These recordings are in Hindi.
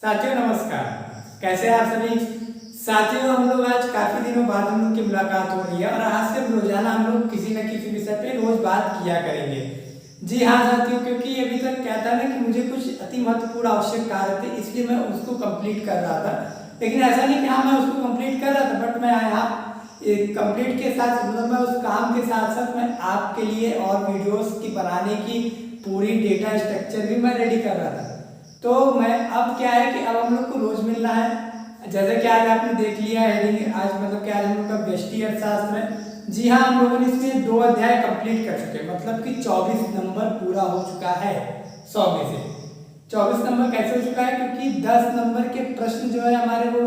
साथियों नमस्कार। कैसे हैं आप सभी साथियों। हम लोग आज काफी दिनों बाद हम लोग की मुलाकात हो रही है और आज से रोजाना हम लोग किसी न किसी विषय पे रोज बात किया करेंगे। जी हाँ साथियों, क्योंकि अभी तक क्या था ना कि मुझे कुछ अति महत्वपूर्ण आवश्यक कार्य थे, इसलिए मैं उसको कंप्लीट कर रहा था। लेकिन ऐसा नहीं कि हाँ मैं उसको कंप्लीट कर रहा था, बट मैं यहाँ कंप्लीट के साथ मतलब मैं उस काम के साथ साथ मैं आपके लिए और वीडियोस की बनाने की पूरी डेटा स्ट्रक्चर भी मैं रेडी कर रहा था। तो मैं अब क्या है कि अब हम लोग को रोज मिलना है। जैसे कि आज आपने देख लिया हेडिंग, आज मतलब कि आज हम लोग का व्यष्टि अर्थशास्त्र है। जी हाँ, हम लोगों ने इसमें 2 अध्याय कंप्लीट कर चुके हैं, मतलब कि 24 नंबर पूरा हो चुका है 100 में से। 24 नंबर कैसे हो चुका है, क्योंकि 10 नंबर के प्रश्न जो है हमारे वो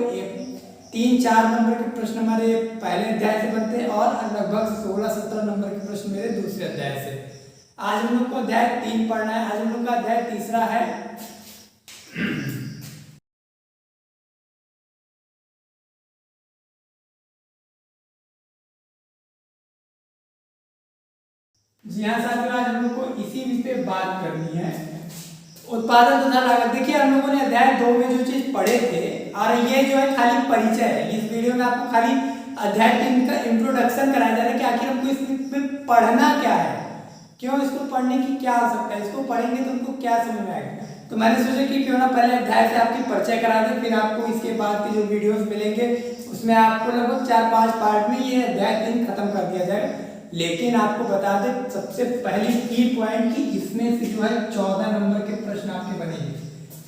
3-4 नंबर के प्रश्न हमारे पहले अध्याय से बनते हैं और लगभग 16-17 नंबर के प्रश्न मेरे दूसरे अध्याय से। आज हम लोग को अध्याय 3 पढ़ना है। आज हम लोग का अध्याय तीसरा है जी हाँ साथियों, आज हम लोग को इसी विषय पे बात करनी है, उत्पादन तथा लागत। देखिए हम लोगों ने अध्याय 2 में जो चीज पढ़े थे और ये जो है खाली परिचय है। इस वीडियो में आपको खाली अध्याय 3 का इंट्रोडक्शन कराया जा रहा है कि आखिर हमको इसमें पढ़ना क्या है, क्यों इसको पढ़ने की क्या आवश्यकता है, इसको पढ़ेंगे तो हमको क्या समझ में आएगा। तो मैंने सोचा कि क्यों ना पहले अध्याय से आपकी परिचय करा दे, फिर आपको इसके बाद के जो वीडियोस मिलेंगे उसमें आपको लगभग 4-5 पार्ट में ये अध्याय 3 खत्म कर दिया जाएगा। लेकिन आपको बता दें सबसे पहली की पॉइंट कि इसमें से जो है 14 नंबर के प्रश्न आपके बनेंगे।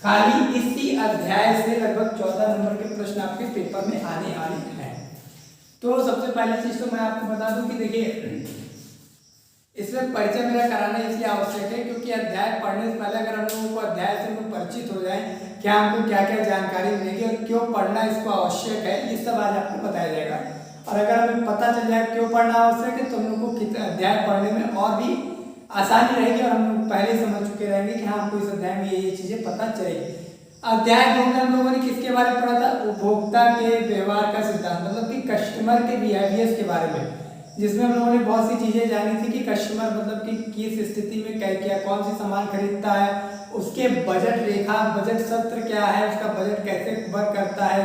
खाली इसी अध्याय से लगभग 14 नंबर के प्रश्न आपके पेपर में आने हैं। तो सबसे पहली चीज तो मैं आपको बता दूं कि देखिए इसमें परिचय मेरा कराना इसलिए आवश्यक है क्योंकि अध्याय पढ़ने से पहले अगर हम लोगों को अध्याय से हम परिचित हो जाए, क्या हमको क्या क्या जानकारी मिलेगी और क्यों पढ़ना इसको आवश्यक है, ये सब आज आपको बताया जाएगा। और अगर हमें पता चल जाए क्यों पढ़ना आवश्यक है तो हम लोग को अध्याय पढ़ने में और भी आसानी रहेगी और हम लोग पहले समझ चुके रहेंगे कि हाँ हमको इस अध्याय में ये चीजें पता चलेगी। अध्याय 2 में हम लोगों ने किसके बारे में पढ़ा था, उपभोक्ता के व्यवहार का सिद्धांत, मतलब कि कस्टमर के बिहेवियर के बारे में, जिसमें हम लोगों ने बहुत सी चीजें जानी थी कि कस्टमर मतलब कि किस स्थिति में क्या क्या कौन सी सामान खरीदता है, उसके बजट रेखा बजट सत्र क्या है, उसका बजट कैसे वर्क करता है,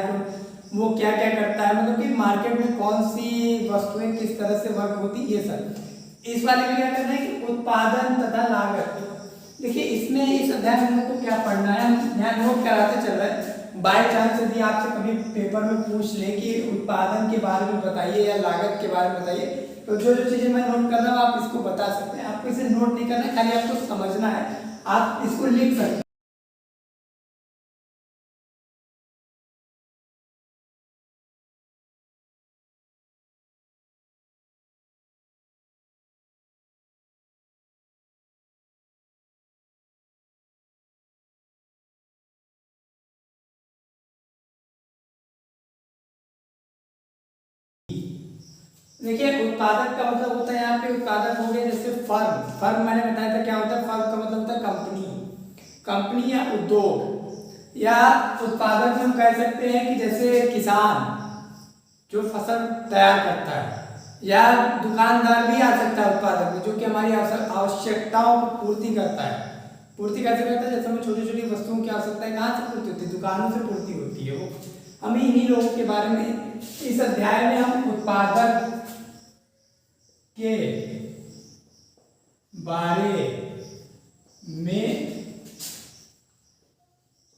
वो क्या क्या करता है, मतलब कि मार्केट में कौन सी वस्तुएं किस तरह से वर्क होती, ये सब। इस वाले में क्या करना है कि उत्पादन तथा लागत। देखिए इसमें इस अध्याय में हम लोग को क्या पढ़ना है, हम यहाँ नोट कराते चल रहे हैं। बाय चांस यदि आपसे कभी पेपर में पूछ ले कि उत्पादन के बारे में बताइए या लागत के बारे में बताइए, तो जो जो चीजें मैं नोट कर रहा हूँ आप इसको बता सकते हैं। आपको इसे नोट नहीं करना है, खाली आपको समझना है, आप इसको लिख सकते हैं। देखिए उत्पादक का मतलब होता है, यहाँ पे उत्पादक हो गए जैसे फर्म। फर्म मैंने बताया था क्या होता है, फर्म का मतलब होता है कंपनी, कंपनी या उद्योग। या उत्पादक हम कह सकते हैं कि जैसे किसान जो फसल तैयार करता है, या दुकानदार भी आ सकता है उत्पादक में, जो कि हमारी आवश्यकताओं को पूर्ति करता है। पूर्ति कैसे करता है, जैसे हमें छोटी छोटी वस्तुओं की आवश्यकता है, कहाँ से पूर्ति होती है, दुकानों से पूर्ति होती है। वो हमें इन्हीं लोगों के बारे में इस अध्याय में हम उत्पादक के बारे में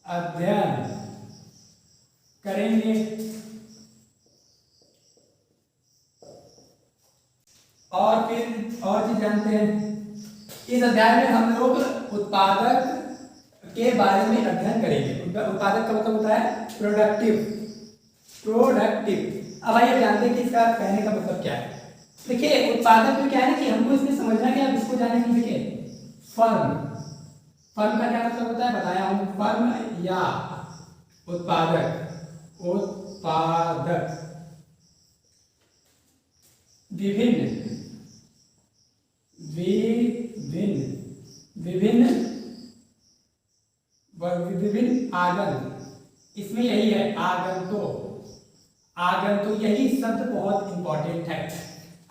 अध्ययन करेंगे। और फिर और चीज जानते हैं, इस अध्याय में हम लोग उत्पादक के बारे में अध्ययन करेंगे। उत्पादक का मतलब होता है प्रोडक्टिव, प्रोडक्टिव। अब आइए जानते हैं कि इसका कहने का मतलब क्या है। देखिए उत्पादक में क्या है कि हमको इसमें समझना क्या, इसको जाने की देखिए फर्म, फर्म का क्या मतलब होता है बताया हूं, फर्म या उत्पादक, उत्पादक विभिन्न विभिन्न विभिन्न विभिन्न आगंत, इसमें यही है आगंतुक, आगंतुक यही शब्द बहुत इंपॉर्टेंट है।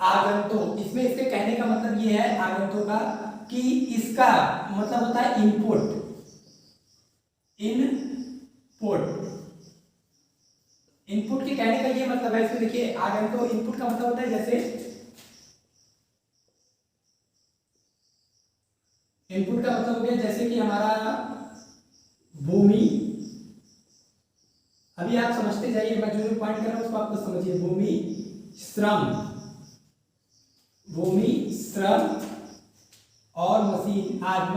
आगंतुक इसमें इसके कहने का मतलब ये है आगंतुक का कि इसका मतलब होता है इनपुट, इन इनपुट के कहने का ये मतलब है, इसमें देखिए आगंतुक इनपुट का मतलब होता है जैसे इनपुट का मतलब हो गया जैसे कि हमारा भूमि, अभी आप समझते जाइए, मैं जो पॉइंट कर रहा हूं उसको आपको समझिए। भूमि श्रम और मशीन आदि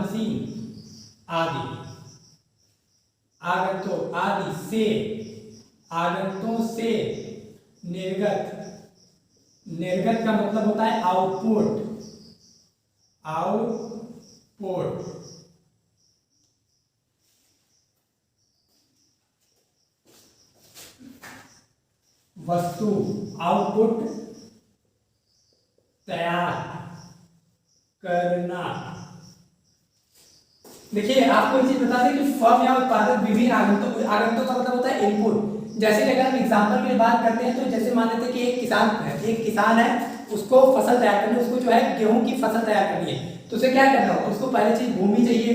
आगंतुकों से निर्गत का मतलब होता है आउटपुट। वस्तु आउटपुट तैयार करना। देखिए आपको एक चीज बता दें कि फर्म या उत्पादक विभिन्न आगंतुक का मतलब होता है इनपुट। जैसे कि अगर हम एग्जांपल के लिए बात करते हैं तो जैसे मान लेते हैं कि एक किसान है, उसको फसल तैयार करनी है, उसको जो है गेहूं की फसल तैयार करनी है, तो उसे क्या करना होगा, उसको पहले चीज भूमि चाहिए,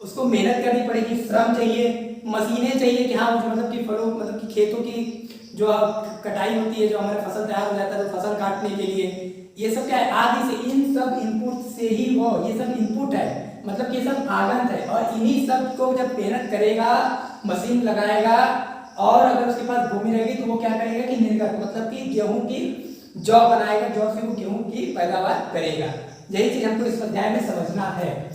उसको मेहनत करनी पड़ेगी, श्रम चाहिए, मशीनें चाहिए कि हाँ मतलब कि मतलब कि खेतों की जो कटाई होती है, जो हमारे फसल तैयार हो जाता है तो फसल काटने के लिए, ये सब क्या है आदि से, इन सब इनपुट से ही वो, ये सब इनपुट है, मतलब कि ये सब आगंत है। और इन्हीं सब को जब मेहनत करेगा, मशीन लगाएगा और अगर उसके पास भूमि रहेगी तो वो क्या करेगा कि निर्गत, मतलब कि गेहूं की जौ बनाएगा, जौ से वो गेहूं की पैदावार करेगा। यही चीज हमको इस अध्याय में समझना है।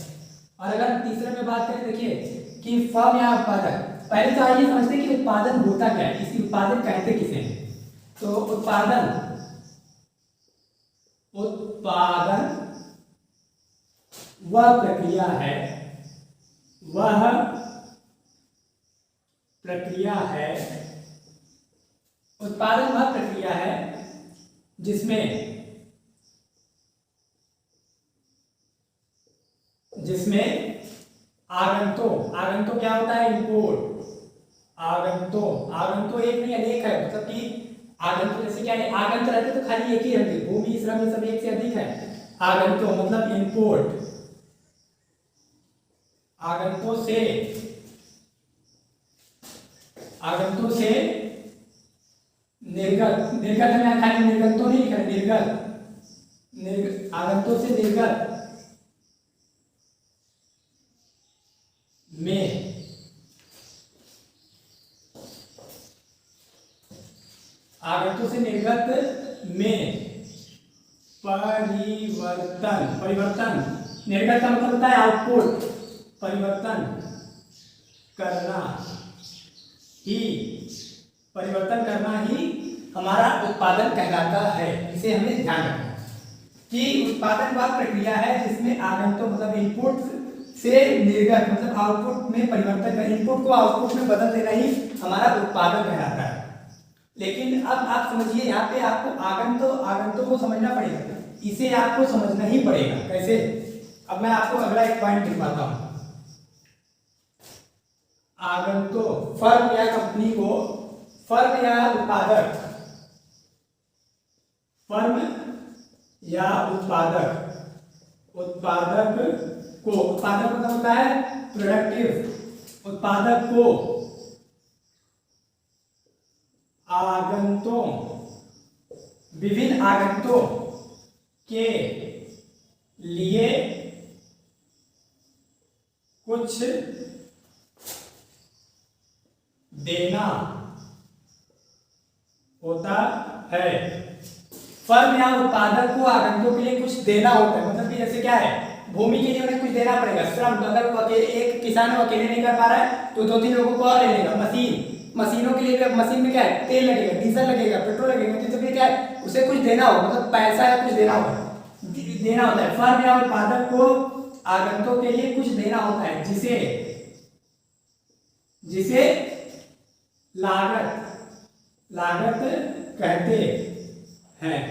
और अगर तीसरे में बात करें, देखिए कि फर्म या उत्पादक, पहले तो आइए समझते हैं कि उत्पादन होता क्या है, इसी उत्पादन कहते किसे हैं। तो उत्पादन वह प्रक्रिया है जिसमें आगंतुक क्या होता है, इनपुट। आगंतुक एक नहीं अनेक है, मतलब कि आगंतुक जैसे क्या है, आगंत रहते तो खाली एक ही रहती, भूमि श्रम ये सब एक से अधिक है। आगंतुक मतलब इनपुट, आगंतुक से निर्गत में खाली निर्गत तो नहीं लिखा, आगंतुक से निर्गत में परिवर्तन, निर्गत का मतलब होता है आउटपुट, परिवर्तन करना ही हमारा उत्पादन कहलाता है। इसे हमें ध्यान रखना है कि उत्पादन वह प्रक्रिया है जिसमें आगंतुक मतलब इनपुट से निर्गत मतलब आउटपुट में परिवर्तन कर, इनपुट को आउटपुट में बदल देना ही हमारा उत्पादन कहलाता है। लेकिन अब आप समझिए, यहाँ पे आपको आगंतुक को समझना पड़ेगा, इसे आपको समझना ही पड़ेगा। कैसे? अब मैं आपको अगला एक पॉइंट दिखाता हूं। आगंतुक फर्म या कंपनी को, फर्म या उत्पादक को, उत्पादक मतलब होता है प्रोडक्टिव, उत्पादक को विभिन्न आगंतुकों के लिए कुछ देना होता है। फर्म या उत्पादक को आगंतुकों के लिए कुछ देना होता है, मतलब कि जैसे क्या है, भूमि के लिए उन्हें कुछ देना पड़ेगा, श्रम, अगर वो एक किसान वो अकेले नहीं कर पा रहा है तो 2-3 लोगों को और ले लेगा। मशीनों के लिए, मशीन में क्या है, तेल लगेगा, डीजल लगेगा, पेट्रोल लगेगा, तो फिर क्या है, उसे कुछ देना होगा, मतलब पैसा या कुछ देना होता है। फर्म या उत्पादक को आगंतुकों के लिए कुछ देना होता है, जिसे लागत कहते हैं।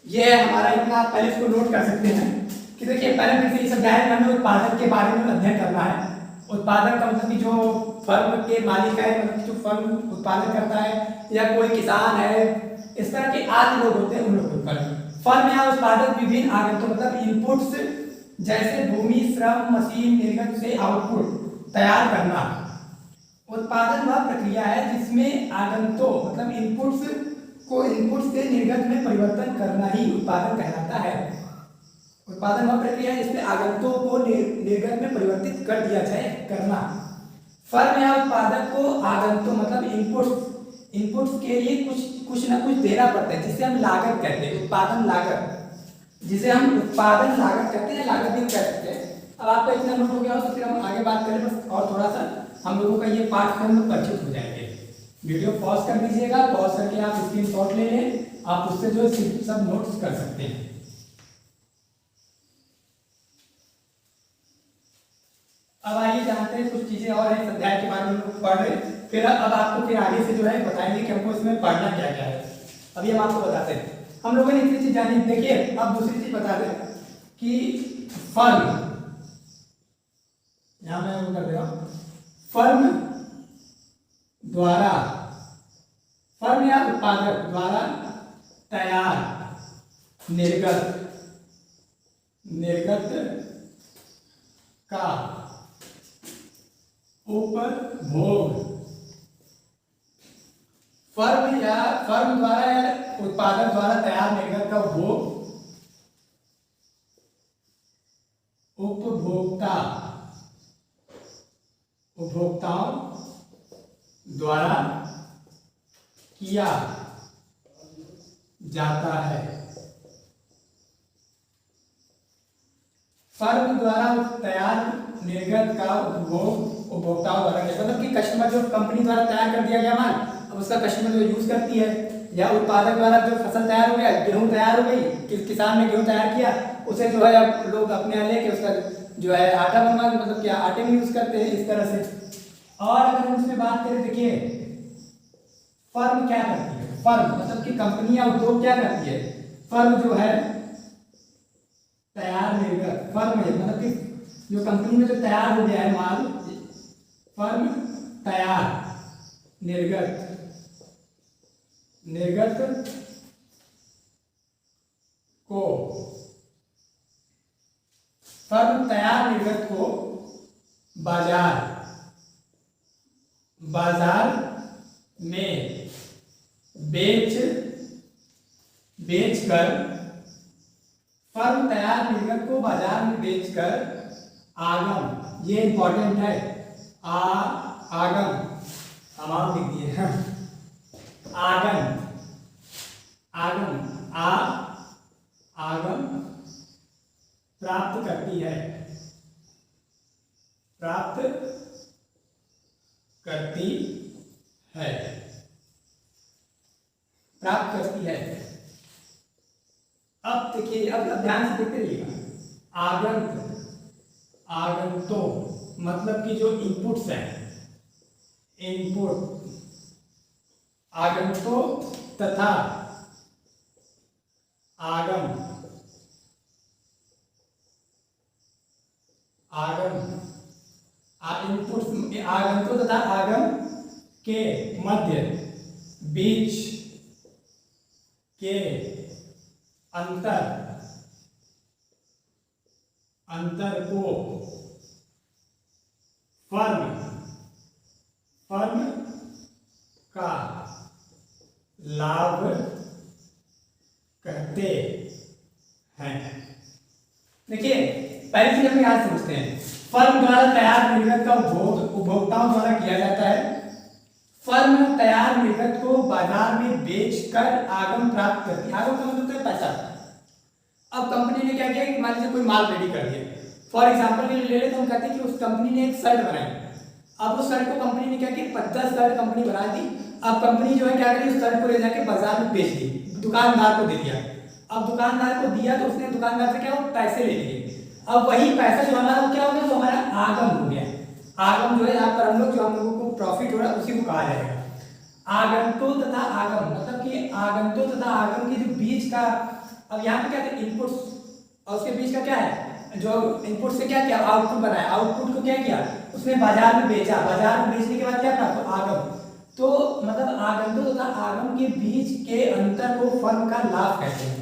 यह हमारा इतना, पहले इसको नोट कर सकते हैं कि देखिए पहले फिर से इस अध्याय में हमें उत्पादक के बारे में अध्ययन करना है। उत्पादक का मतलब कि जो फर्म के मालिक है, मतलब जो फर्म उत्पादन करता है, या कोई किसान है, इस तरह के आदि लोग होते हैं, उन लोगों पर फर्म या उत्पादक विभिन्न आगंतुक मतलब इनपुट्स जैसे भूमि, श्रम, मशीन, निर्गत से आउटपुट तैयार करना। उत्पादन वह प्रक्रिया है जिसमें आगंतुक मतलब इनपुट से निर्गत में परिवर्तन करना ही उत्पादन कहलाता है। उत्पादन वह प्रक्रिया है जिसमें आगंतुक को निर्गत में परिवर्तित कर दिया जाए करना। फर्म या उत्पादक को आगंतुक मतलब इनपुट्स के लिए कुछ ना कुछ देना पड़ता है, जिसे हम लागत कहते हैं, उत्पादन लागत, जिसे हम उत्पादन लागत कहते हैं, लागत भी कह सकते हैं। अब आपका इतना नोट हो गया हो तो फिर हम आगे बात करें, बस और थोड़ा सा हम लोगों का ये पाठ्यक्रम में परिचित हो जाएंगे। वीडियो पॉज कर दीजिएगा, पॉज करके आप स्क्रीनशॉट ले लें, आप उससे जो सब नोट्स कर सकते हैं। अब आइए जानते हैं कुछ चीजें और हैं अध्याय के बारे में हम पढ़ रहे हैं, फिर अब आपको फिर आगे से जो है बताएंगे कि हमको इसमें पढ़ना क्या क्या है। अभी हम आपको बताते हैं, हम लोगों ने इतनी चीज जानी। देखिए अब दूसरी चीज बता दें कि फर्म, यहां मैं वो कर दे रहा हूं, फर्म या उत्पादक द्वारा तैयार निर्गत का उपभोग, फर्म द्वारा या उत्पादक द्वारा तैयार निर्गत का उपभोक्ताओं द्वारा किया जाता है। फर्म द्वारा तैयार निर्गत का उपभोग उपभोक्ताओं द्वारा, मतलब कि कस्टमर जो कंपनी द्वारा तैयार कर दिया गया माल, अब उसका कस्टमर जो यूज करती है, या उत्पादक द्वारा जो फसल तैयार हो गया, गेहूं तैयार हो गई, किसान ने गेहूं तैयार किया, उसे जो है अब लोग अपने यहाँ लेके उसका जो है आटा बनवा, मतलब क्या आटे में यूज करते हैं इस तरह से। और अगर हम इसमें बात करें, देखिए फर्म क्या करती है, फर्म मतलब कि कंपनी या उद्योग क्या करती है, फर्म जो है तैयार निर्गत, फर्म है मतलब कि जो कंपनी में जो तैयार हो गया है माल, फर्म तैयार निर्गत को, फर्म तैयार निर्गत को बाजार में बेचकर, फर्म तैयार निर्गत को बाजार में बेचकर आगम, ये इंपॉर्टेंट है, आगम हम आप लिख दिए आगम प्राप्त करती है, अब देखिए, अब ध्यान से देखते रहिएगा। आगंतुक मतलब कि जो इनपुट्स हैं, आगंतुक तथा आगंतुक तथा आगम के मध्य बीच के अंतर को फर्म का लाभ कहते हैं। देखिए पहली चीज हम याद समझते हैं, फर्म द्वारा तैयार निर्गत का उपभोग उपभोक्ताओं द्वारा किया जाता है। फर्म तैयार निर्गत को बाजार में बेचकर आगम प्राप्त करती है। आगम का मतलब क्या है? पैसा। अब कंपनी ने क्या किया कि मान लीजिए कोई माल रेडी कर दिया, फॉर एग्जांपल के लिए ले ले तो हम कहते हैं कि उस कंपनी ने एक शर्ट बनाई। अब उस शर्ट को कंपनी ने क्या किया, 50 शर्ट कंपनी बना दी। अब कंपनी जो है क्या करी, उस शर्ट को ले जाके बाजार में बेच दी, दुकानदार को दे दिया। अब दुकानदार को दिया तो उसने दुकानदार से क्या हो, पैसे ले लिए। अब वही पैसा जो हमारा वो क्या हो गया, तो हमारा आगम हो गया। आगम जो है यहाँ पर हम लोग जो हम लोगों को प्रॉफिट हो रहा है उसी को कहा जाएगा। आगंतुक तथा आगम मतलब कि आगंतुक तथा आगम के जो बीच का, अब यहाँ पे क्या है इनपुट्स और उसके बीच का क्या है, जो इनपुट से क्या किया, आउटपुट बनाया, आउटपुट को क्या किया उसने बाजार में बेचा, बाजार में बेचने के बाद क्या था, तो आगम। तो मतलब आगंतुक तथा आगम के बीच के अंतर को फर्म का लाभ कहते हैं।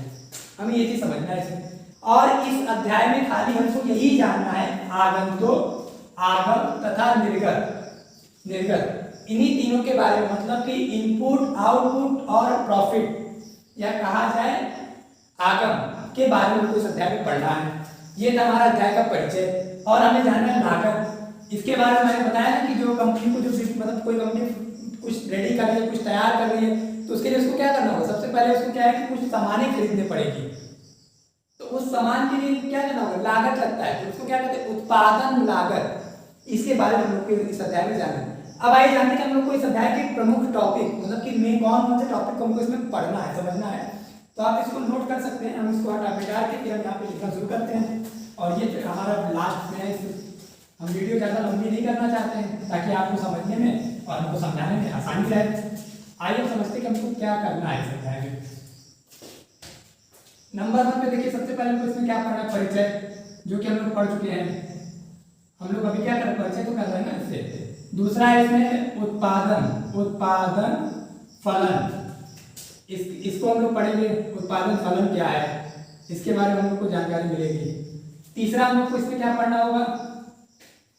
हमें ये चीज समझना है इसमें। और इस अध्याय में खाली हमको यही जानना है, आगंतुक आगम तथा निर्गत इन्हीं तीनों के बारे में, मतलब कि इनपुट, आउटपुट और प्रॉफिट, या कहा जाए आगम के बारे में कुछ अध्याय में पढ़ना है। ये था हमारा अध्याय का परिचय। और हमें जानना है लागत। इसके बारे में मैंने बताया ना कि जो कंपनी को जो मतलब कोई कंपनी कुछ रेडी कर रही है, कुछ तैयार कर रही है, तो उसके लिए उसको क्या करना होगा? सबसे पहले उसको क्या है कि कुछ सामानें खरीदने पड़ेगी। तो उस सामान के लिए क्या करना होगा? लागत लगता है, तो उसको क्या कहते हैं? उत्पादन लागत। इसके बारे में हम लोग को इस अध्याय में जानना है। अब आइए जानते हैं कि हम लोग को इस अध्याय के प्रमुख टॉपिक, मतलब कि मेन कौन से टॉपिक को हमको इसमें पढ़ना है, समझना है। तो आप इसको नोट कर सकते हैं। हम इसको हटा के फिर हम यहाँ पे लिखना शुरू करते हैं। और ये हमारा लास्ट में है। हम वीडियो ज़्यादा लंबी नहीं करना चाहते हैं ताकि आपको समझने में और हमको समझाने में आसानी रहे। आइए समझते कि हमको क्या करना है इस अध्याय में। नंबर 1 पे देखिए, सबसे पहले हमको इसमें क्या पढ़ना है? परिचय, जो कि हम लोग पढ़ चुके हैं। हम लोग अभी क्या कर रहे हैं? परिचय तो कर रहे हैं ना इससे। दूसरा है इसमें उत्पादन फलन। इसको हम लोग पढ़ेंगे, उत्पादन फलन क्या है, इसके बारे में हम लोग को जानकारी मिलेगी। तीसरा हम लोग को इसमें क्या पढ़ना होगा?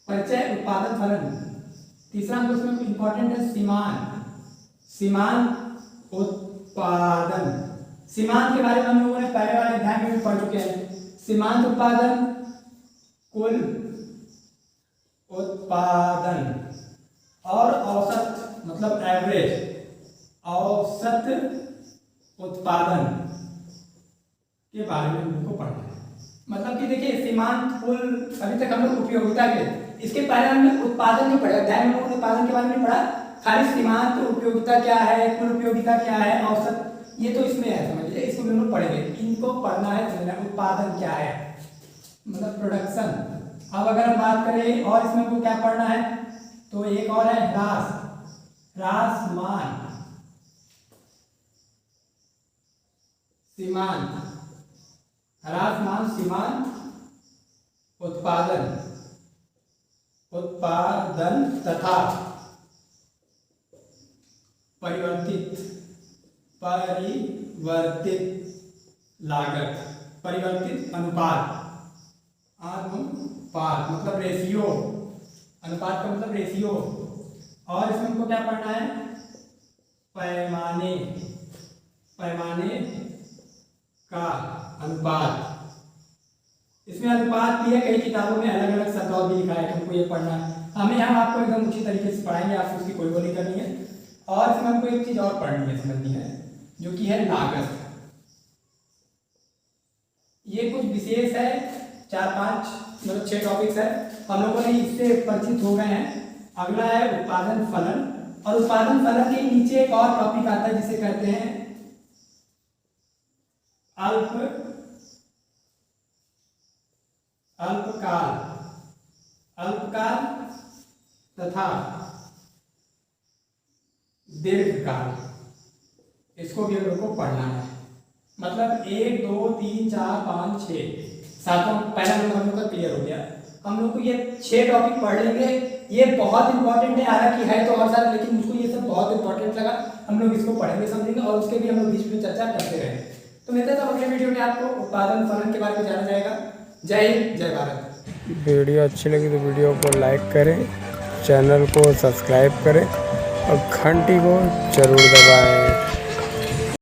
परिचय, उत्पादन फलन। तीसरा हमको इसमें इंपॉर्टेंट है सीमांत उत्पादन। सीमांत के बारे में हम लोगों ने पहले वाले अध्याय में भी पढ़ चुके हैं। सीमांत उत्पादन, कुल उत्पादन और औसत, मतलब एवरेज, औसत उत्पादन के बारे में हमको पढ़ना है। मतलब कि देखिए, सीमांत, कुल, अभी तक हम लोग उपयोगिता के, इसके पहले हमने उत्पादन नहीं पढ़ा। अध्याय में हम लोगों ने उत्पादन के बारे में पढ़ा, खाली सीमांत उपयोगिता क्या है, कुल उपयोगिता क्या है, औसत, ये तो इसमें है, समझ लीजिए। इसको हम लोग पढ़ेंगे, इनको पढ़ना है, समझना है उत्पादन क्या है, मतलब प्रोडक्शन। अब अगर हम बात करें और इसमें हमको क्या पढ़ना है, तो एक और है ह्रासमान सीमांत उत्पादन तथा परिवर्तित लागत, परिवर्तित अनुपात मतलब रेशियो, अनुपात का मतलब रेशियो। और इसमें हमको क्या पढ़ना है? पैमाने का अनुपात। इसमें अनुपात भी है, कई किताबों में अलग अलग शब्द और भी लिखा है, हमको ये पढ़ना है। हम आपको एकदम उचित तरीके से पढ़ाएंगे, आपको उसकी कोई वो नहीं करनी है। और इसमें हमको एक चीज और पढ़नी है, समझनी है, जो कि है लागत। ये कुछ विशेष है, 4-5 मतलब 6 टॉपिक्स है, हम लोगों ने इससे परिचित हो गए हैं। अगला है उत्पादन फलन, और उत्पादन फलन के नीचे एक और टॉपिक आता है जिसे कहते हैं अल्पकाल तथा दीर्घकाल। इसको भी हम लोग को पढ़ना है। मतलब 1 2 3 4 5 6 सातों पहला हम लोग का क्लियर हो गया। हम लोग को ये 6 टॉपिक पढ़ लेंगे। ये बहुत इंपॉर्टेंट है, हालांकि है तो और सारा, लेकिन मुझको ये सब बहुत इंपॉर्टेंट लगा। हम लोग इसको पढ़ेंगे, समझेंगे, और उसके भी हम लोग बीच में चर्चा करते रहे। तो मिलते हैं अगले वीडियो में, आपको उत्पादन फलन के बारे में जाना जाएगा। जय हिंद, जय भारत। वीडियो अच्छी लगी तो वीडियो को लाइक करें, चैनल को सब्सक्राइब करें और घंटी को जरूर दबाएं।